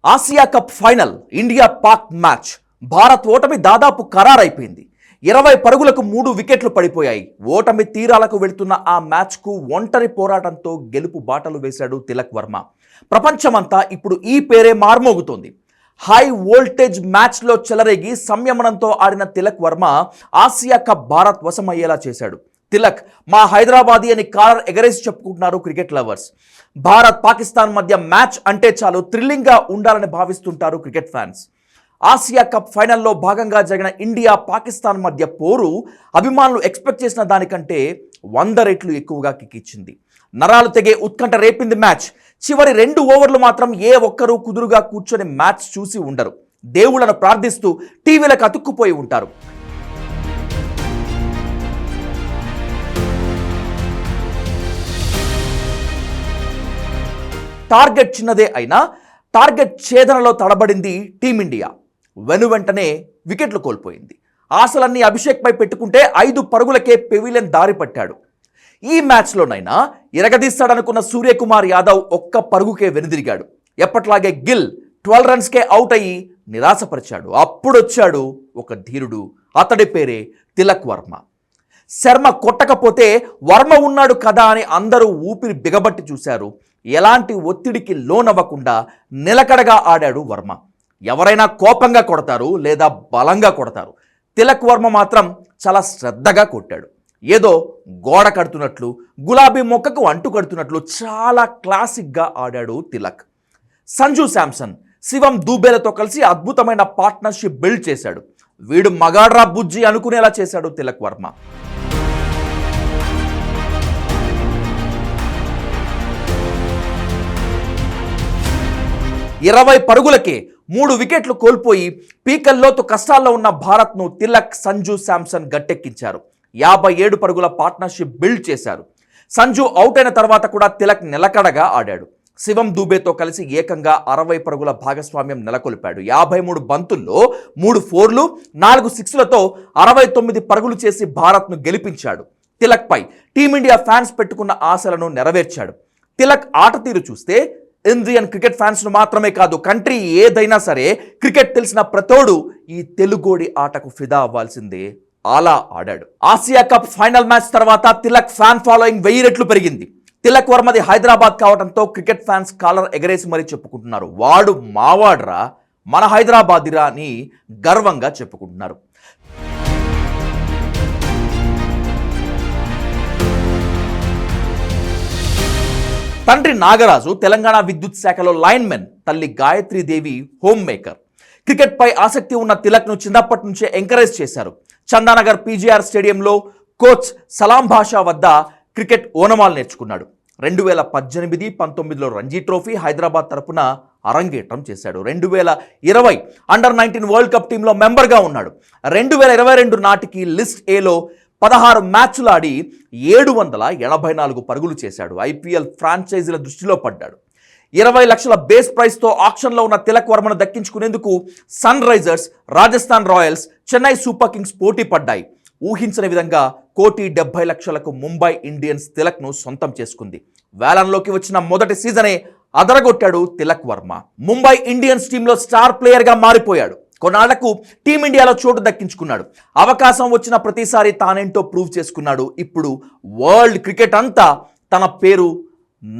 Asia cup final India Pak match. Bharat ఓటమి దాదాపు ఖరారైపోయింది. 20 పరుగులకు 3 వికెట్లు పడిపోయాయి. ఓటమి తీరాలకు వెళ్తున్న ఆ మ్యాచ్కు ఒంటరి పోరాటంతో గెలుపు బాటలు వేశాడు తిలక్ వర్మ. ప్రపంచమంతా ఇప్పుడు ఈ పేరే మార్మోగుతోంది. హై వోల్టేజ్ మ్యాచ్లో చెలరేగి సంయమనంతో ఆడిన తిలక్ వర్మ ఆసియా కప్ భారత్ వశమయ్యేలా చేశాడు. తిలక్ మా హైదరాబాదీ అని కాలర్ ఎగరేసి చెప్పుకుంటున్నారు క్రికెట్ లవర్స్. భారత్ పాకిస్తాన్ మధ్య మ్యాచ్ అంటే చాలు థ్రిల్లింగ్గా ఉండాలని భావిస్తుంటారు క్రికెట్ ఫ్యాన్స్. ఆసియా కప్ ఫైనల్లో భాగంగా జరిగిన ఇండియా పాకిస్తాన్ మధ్య పోరు అభిమానులు ఎక్స్పెక్ట్ చేసిన దానికంటే 100 రెట్లు ఎక్కువగా కిక్కిచ్చింది. నరాలు తెగే ఉత్కంఠ రేపింది మ్యాచ్. చివరి 2 ఓవర్లు మాత్రం ఏ ఒక్కరూ కుదురుగా కూర్చొని మ్యాచ్ చూసి ఉండరు. దేవుళ్లను ప్రార్థిస్తూ టీవీలకు అతుక్కుపోయి ఉంటారు. టార్గెట్ చిన్నదే అయినా టార్గెట్ ఛేదనలో తడబడింది టీమిండియా. వెనువెంటనే వికెట్లు కోల్పోయింది. ఆశలన్నీ అభిషేక్పై పెట్టుకుంటే 5 పరుగులకే పెవిలియన్ దారి పట్టాడు. ఈ మ్యాచ్లోనైనా ఇరగదీస్తాడనుకున్న సూర్యకుమార్ యాదవ్ ఒక్క పరుగుకే వెనుదిరిగాడు. ఎప్పట్లాగే గిల్ 12 రన్స్కే అవుట్ అయ్యి నిరాశపరిచాడు. అప్పుడొచ్చాడు ఒక ధీరుడు. అతడి పేరే తిలక్ వర్మ. శర్మ కొట్టకపోతే వర్మ ఉన్నాడు కదా అని అందరూ ఊపిరి బిగబట్టి చూశారు. ఎలాంటి ఒత్తిడికి లోనవ్వకుండా నిలకడగా ఆడాడు వర్మ. ఎవరైనా కోపంగా కొడతారు లేదా బలంగా కొడతారు. తిలక్ వర్మ మాత్రం చాలా శ్రద్ధగా కొట్టాడు. ఏదో గోడ కడుతున్నట్లు, గులాబీ మొక్కకు అంటు కడుతున్నట్లు చాలా క్లాసిక్గా ఆడాడు తిలక్. సంజు శాంసన్, శివం దూబేలతో కలిసి అద్భుతమైన పార్ట్నర్షిప్ బిల్డ్ చేశాడు. వీడు మగాడ్రా బుజ్జి అనుకునేలా చేశాడు తిలక్ వర్మ. 20 పరుగులకే 3 వికెట్లు కోల్పోయి పీకల్లోతు కష్టాల్లో ఉన్న భారత్ను తిలక్, సంజు శాంసన్ గట్టెక్కించారు. 57 పరుగుల పార్ట్నర్షిప్ బిల్డ్ చేశారు. సంజు అవుట్ అయిన తర్వాత కూడా తిలక్ నిలకడగా ఆడాడు. శివం దూబేతో కలిసి ఏకంగా 60 పరుగుల భాగస్వామ్యం నెలకొల్పాడు. 53 బంతుల్లో 3 4లు 4 6లతో 69 పరుగులు చేసి భారత్ను గెలిపించాడు. తిలక్పై టీమిండియా ఫ్యాన్స్ పెట్టుకున్న ఆశలను నెరవేర్చాడు. తిలక్ ఆట తీరు చూస్తే ఇండియన్ క్రికెట్ ఫ్యాన్స్ను మాత్రమే కాదు, కంట్రీ ఏదైనా సరే క్రికెట్ తెలిసిన ప్రతోడు ఈ తెలుగోడి ఆటకు ఫిదా అవ్వాల్సిందే. అలా ఆడాడు. ఆసియా కప్ ఫైనల్ మ్యాచ్ తర్వాత తిలక్ ఫ్యాన్ ఫాలోయింగ్ 1000 రెట్లు పెరిగింది. తిలక్ వర్మది హైదరాబాద్ కావడంతో క్రికెట్ ఫ్యాన్స్ కాలర్ ఎగరేసి మరీ చెప్పుకుంటున్నారు. వాడు మావాడ్రా, మన హైదరాబాదిరా అని గర్వంగా చెప్పుకుంటున్నారు. తండ్రి నాగరాజు తెలంగాణ విద్యుత్ శాఖలో లైన్మెన్, తల్లి గాయత్రీదేవి హోమ్ మేకర్. క్రికెట్పై ఆసక్తి ఉన్న తిలక్ను చిన్నప్పటి నుంచే ఎంకరేజ్ చేశారు. చందానగర్ పీజీఆర్ స్టేడియంలో కోచ్ సలాం భాషా వద్ద క్రికెట్ ఓనమాలు నేర్చుకున్నాడు. 2018-19లో రంజీ ట్రోఫీ హైదరాబాద్ తరపున అరంగేట్రం చేశాడు. 2020 అండర్-19 వరల్డ్ కప్ టీంలో మెంబర్గా ఉన్నాడు. 2022 నాటికి లిస్ట్ ఏలో 16 మ్యాచ్లు ఆడి 784 పరుగులు చేశాడు. ఐపీఎల్ ఫ్రాంచైజీల దృష్టిలో పడ్డాడు. 20 లక్షల బేస్ ప్రైస్తో ఆక్షన్లో ఉన్న తిలక్ వర్మను దక్కించుకునేందుకు Sunrisers, Rajasthan Royals, Chennai Super Kings పోటీ పడ్డాయి. ఊహించని విధంగా 1,70,00,000కు ముంబై ఇండియన్స్ తిలక్ను సొంతం చేసుకుంది. వేలంలోకి వచ్చిన మొదటి సీజనే అదరగొట్టాడు తిలక్ వర్మ. ముంబై ఇండియన్స్ టీంలో స్టార్ ప్లేయర్గా మారిపోయాడు. కొన్నాళ్లకు టీమిండియాలో చోటు దక్కించుకున్నాడు. అవకాశం వచ్చిన ప్రతిసారి తానేంటో ప్రూవ్ చేసుకున్నాడు. ఇప్పుడు వరల్డ్ క్రికెట్ అంతా తన పేరు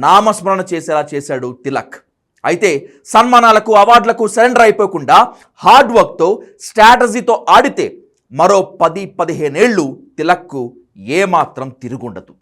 నామస్మరణ చేసేలా చేశాడు తిలక్. అయితే సన్మానాలకు, అవార్డులకు సరెండర్ అయిపోకుండా హార్డ్ వర్క్తో, స్ట్రాటజీతో ఆడితే మరో 10-15 ఏళ్ళు తిలక్కు ఏమాత్రం తిరుగుండదు.